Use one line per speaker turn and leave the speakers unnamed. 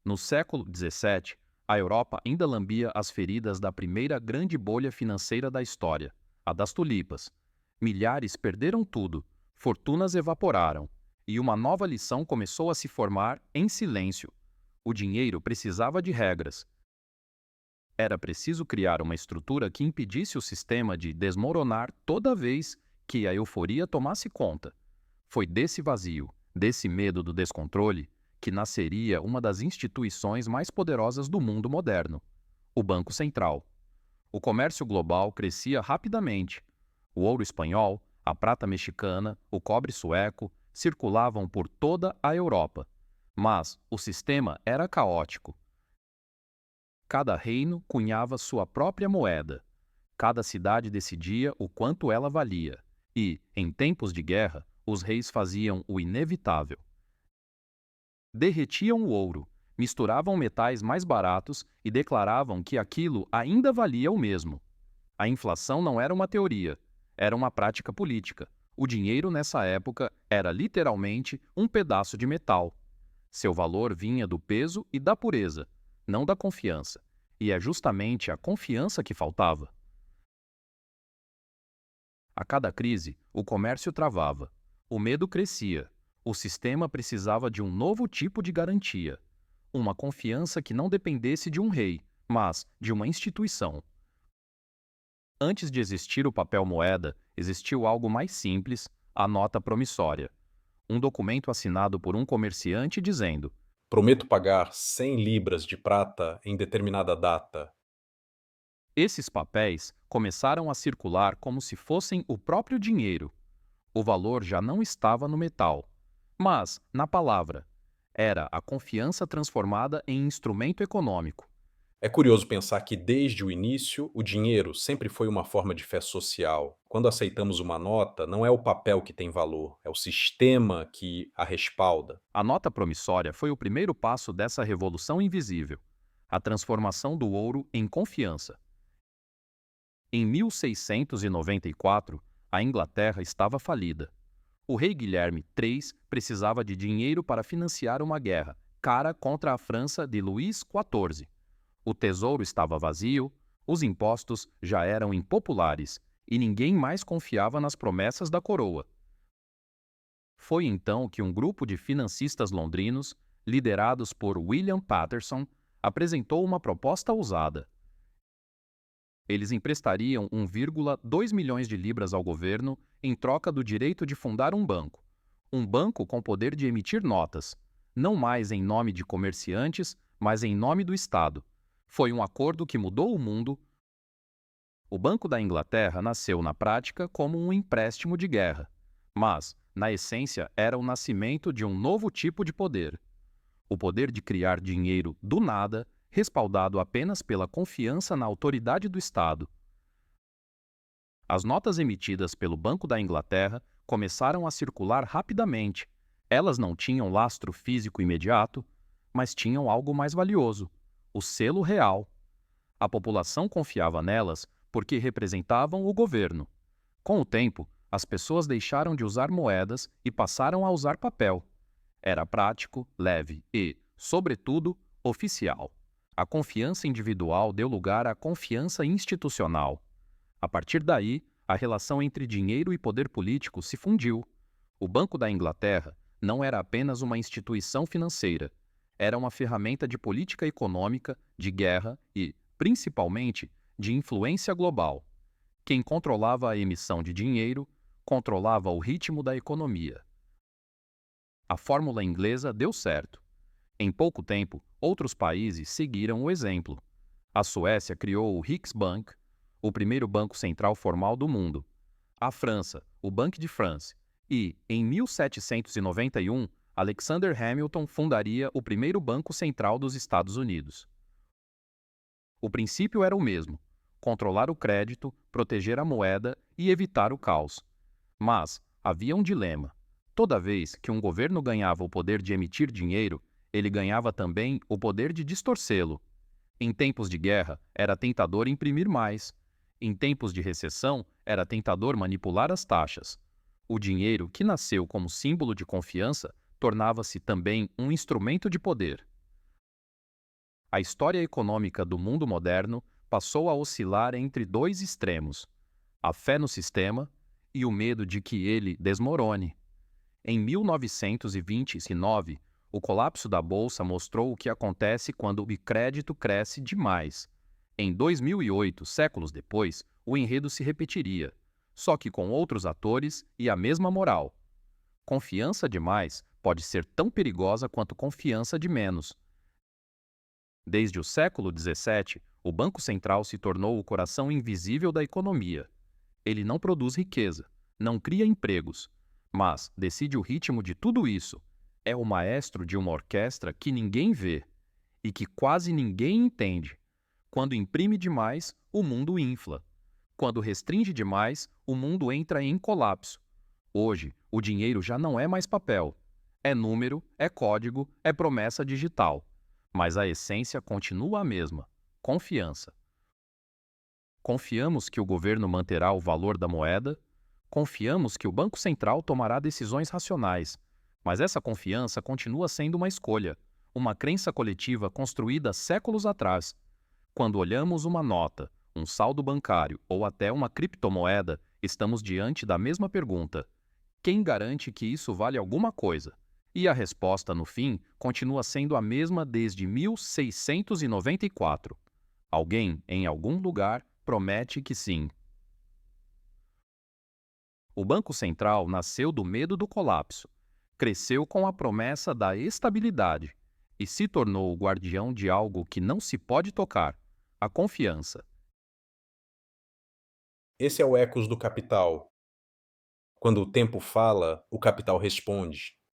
No século XVII, a Europa ainda lambia as feridas da primeira grande bolha financeira da história, a das tulipas. Milhares perderam tudo, fortunas evaporaram, e uma nova lição começou a se formar em silêncio. O dinheiro precisava de regras. Era preciso criar uma estrutura que impedisse o sistema de desmoronar toda vez que a euforia tomasse conta. Foi desse vazio, desse medo do descontrole, que nasceria uma das instituições mais poderosas do mundo moderno, o Banco Central. O comércio global crescia rapidamente. O ouro espanhol, a prata mexicana, o cobre sueco circulavam por toda a Europa. Mas o sistema era caótico. Cada reino cunhava sua própria moeda. Cada cidade decidia o quanto ela valia. E, em tempos de guerra, os reis faziam o inevitável. Derretiam o ouro, misturavam metais mais baratos e declaravam que aquilo ainda valia o mesmo. A inflação não era uma teoria, era uma prática política. O dinheiro nessa época era literalmente um pedaço de metal. Seu valor vinha do peso e da pureza, não da confiança. E é justamente a confiança que faltava. A cada crise, o comércio travava. O medo crescia. O sistema precisava de um novo tipo de garantia. Uma confiança que não dependesse de um rei, mas de uma instituição. Antes de existir o papel moeda, existiu algo mais simples, a nota promissória. Um documento assinado por um comerciante dizendo:
Prometo pagar 100 libras de prata em determinada data.
esses papéis começaram a circular como se fossem o próprio dinheiro. O valor já não estava no metal, mas na palavra. Era a confiança transformada em instrumento econômico.
É curioso pensar que, desde o início, o dinheiro sempre foi uma forma de fé social. Quando aceitamos uma nota, não é o papel que tem valor, é o sistema que a respalda.
A nota promissória foi o primeiro passo dessa revolução invisível, a transformação do ouro em confiança. Em 1694, a Inglaterra estava falida. O rei Guilherme III precisava de dinheiro para financiar uma guerra cara contra a França de Luís XIV. O tesouro estava vazio, os impostos já eram impopulares e ninguém mais confiava nas promessas da coroa. Foi então que um grupo de financistas londrinos, liderados por William Paterson, apresentou uma proposta ousada. Eles emprestariam 1,2 milhões de libras ao governo em troca do direito de fundar um banco. Um banco com poder de emitir notas, não mais em nome de comerciantes, mas em nome do Estado. Foi um acordo que mudou o mundo. O Banco da Inglaterra nasceu na prática como um empréstimo de guerra, mas, na essência, era o nascimento de um novo tipo de poder. O poder de criar dinheiro do nada, respaldado apenas pela confiança na autoridade do Estado. As notas emitidas pelo Banco da Inglaterra começaram a circular rapidamente. Elas não tinham lastro físico imediato, mas tinham algo mais valioso: o selo real. A população confiava nelas porque representavam o governo. Com o tempo, as pessoas deixaram de usar moedas e passaram a usar papel. Era prático, leve e, sobretudo, oficial. A confiança individual deu lugar à confiança institucional. A partir daí, a relação entre dinheiro e poder político se fundiu. O Banco da Inglaterra não era apenas uma instituição financeira, era uma ferramenta de política econômica, de guerra e, principalmente, de influência global. Quem controlava a emissão de dinheiro, controlava o ritmo da economia. A fórmula inglesa deu certo. Em pouco tempo, outros países seguiram o exemplo. A Suécia criou o Riksbank, o primeiro banco central formal do mundo. A França, o Banque de France. E, em 1791, Alexander Hamilton fundaria o primeiro banco central dos Estados Unidos. O princípio era o mesmo: controlar o crédito, proteger a moeda e evitar o caos. Mas havia um dilema. Toda vez que um governo ganhava o poder de emitir dinheiro, ele ganhava também o poder de distorcê-lo. Em tempos de guerra, era tentador imprimir mais. Em tempos de recessão, era tentador manipular as taxas. O dinheiro, que nasceu como símbolo de confiança, tornava-se também um instrumento de poder. A história econômica do mundo moderno passou a oscilar entre dois extremos: a fé no sistema e o medo de que ele desmorone. Em 1929, o colapso da bolsa mostrou o que acontece quando o crédito cresce demais. Em 2008, séculos depois, o enredo se repetiria, só que com outros atores e a mesma moral. Confiança demais pode ser tão perigosa quanto confiança de menos. Desde o século XVII, o Banco Central se tornou o coração invisível da economia. Ele não produz riqueza, não cria empregos, mas decide o ritmo de tudo isso. É o maestro de uma orquestra que ninguém vê e que quase ninguém entende. Quando imprime demais, o mundo infla. Quando restringe demais, o mundo entra em colapso. Hoje, o dinheiro já não é mais papel. É número, é código, é promessa digital. Mas a essência continua a mesma: confiança. Confiamos que o governo manterá o valor da moeda, confiamos que o Banco Central tomará decisões racionais, mas essa confiança continua sendo uma escolha, uma crença coletiva construída séculos atrás. Quando olhamos uma nota, um saldo bancário ou até uma criptomoeda, estamos diante da mesma pergunta: quem garante que isso vale alguma coisa? E a resposta, no fim, continua sendo a mesma desde 1694. Alguém, em algum lugar, promete que sim. O Banco Central nasceu do medo do colapso, cresceu com a promessa da estabilidade e se tornou o guardião de algo que não se pode tocar: a confiança.
Esse é o ecos do capital. Quando o tempo fala, o capital responde.